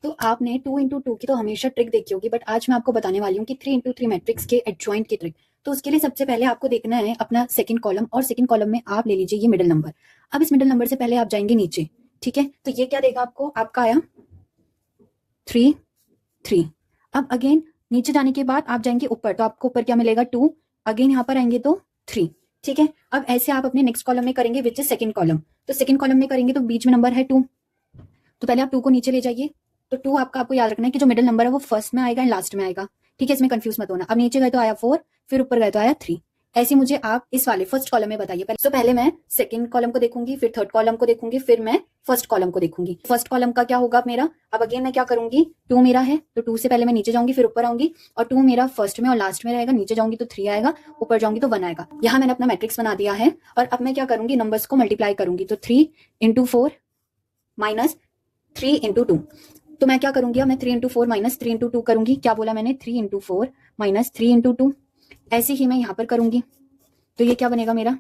तो आपने 2 into 2 की तो हमेशा ट्रिक देखी होगी, बट आज मैं आपको बताने वाली हूँ कि 3 into 3 मैट्रिक्स के एडजॉइंट की ट्रिक। तो उसके लिए सबसे पहले आपको देखना है अपना सेकंड कॉलम, और सेकंड कॉलम में आप ले लीजिए ये मिडिल नंबर। अब इस मिडिल नंबर से पहले आप जाएंगे नीचे, ठीक है। तो ये क्या देगा आपको, आपका आया 3 3। अब अगेन नीचे जाने के बाद आप जाएंगे ऊपर, तो आपको ऊपर क्या मिलेगा 2। अगेन यहाँ पर आएंगे तो 3, ठीक है। अब ऐसे आप अपने नेक्स्ट कॉलम में करेंगे विच इज सेकंड कॉलम। तो सेकंड कॉलम में करेंगे तो बीच में नंबर है 2, तो पहले आप 2 को नीचे ले जाइए। तो 2 आपको याद रखना है कि जो मिडिल नंबर है वो फर्स्ट में आएगा एंड लास्ट में आएगा, ठीक है। इसमें कंफ्यूज मत होना। अब नीचे गए तो आया 4, फिर ऊपर गए तो आया 3। ऐसे मुझे आप इस वाले फर्स्ट कॉलम में बताइए। पहले मैं सेकंड कॉलम को देखूंगी, फिर थर्ड कॉलम को देखूंगी, फिर मैं फर्स्ट कॉलम को देखूंगी। फर्स्ट कॉलम का क्या होगा मेरा, अब अगेन मैं क्या करूंगी, 2 मेरा है तो 2 से पहले मैं नीचे जाऊंगी, फिर ऊपर आऊंगी, और 2 मेरा फर्स्ट में और लास्ट में रहेगा। नीचे जाऊंगी तो 3 आएगा, ऊपर जाऊंगी तो 1 आएगा। यहाँ मैंने अपना मैट्रिक्स बना दिया है, और अब मैं क्या करूंगी, नंबर्स को मल्टीप्लाई करूंगी। तो 3 into 4 माइनस 3 into 2। तो मैं क्या करूंगी, अब मैं 3 into 4 माइनस 3 into 2 करूंगी। क्या बोला मैंने, 3 into 4 माइनस 3 into 2। ऐसे ही मैं यहां पर करूंगी, तो ये क्या बनेगा मेरा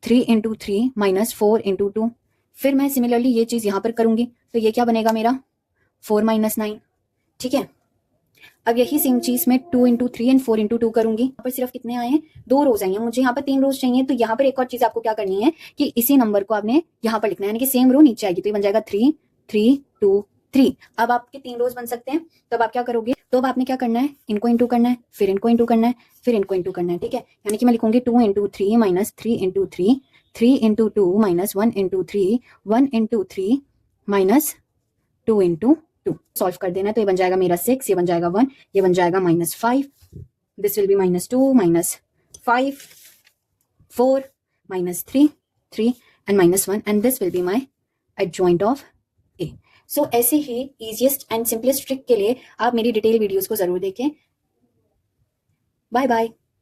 3 into 3 माइनस 4 into 2। फिर मैं सिमिलरली ये चीज यहां पर करूंगी, तो ये क्या बनेगा मेरा 4 माइनस 9, ठीक है। अब यही सेम चीज मैं 2 into 3 एंड 4 into 2 करूंगी। यहाँ पर सिर्फ कितने आए हैं, 2 रोज आई हैं, मुझे यहाँ पर 3 रोज चाहिए। तो यहाँ पर एक और चीज आपको क्या करनी है कि इसी नंबर को आपने यहाँ पर लिखना है, यानी कि सेम रो नीचे आएगी, तो ये बन जाएगा 3 3 2 3। अब आपके 3 रोज बन सकते हैं। तो अब आप क्या करोगे, तो अब आपने क्या करना है, इनको इंटू करना है, फिर इनको इंटू करना है, फिर इनको इंटू करना है, ठीक है। यानी कि मैं लिखूंगी 2 into 3 minus 3 into 3, 3 into 2 minus 1 into 3, 1 into 3 minus 2 into 2। Solve कर देना, तो ये बन जाएगा मेरा 6, ये बन जाएगा 1, ये बन जाएगा -5। This will be -2 -5 4 -3 3 and -1, and this will be my adjoint of A. So ऐसे ही इजिएस्ट एंड सिंपलेस्ट ट्रिक के लिए आप मेरी डिटेल वीडियोस को जरूर देखें। Bye bye.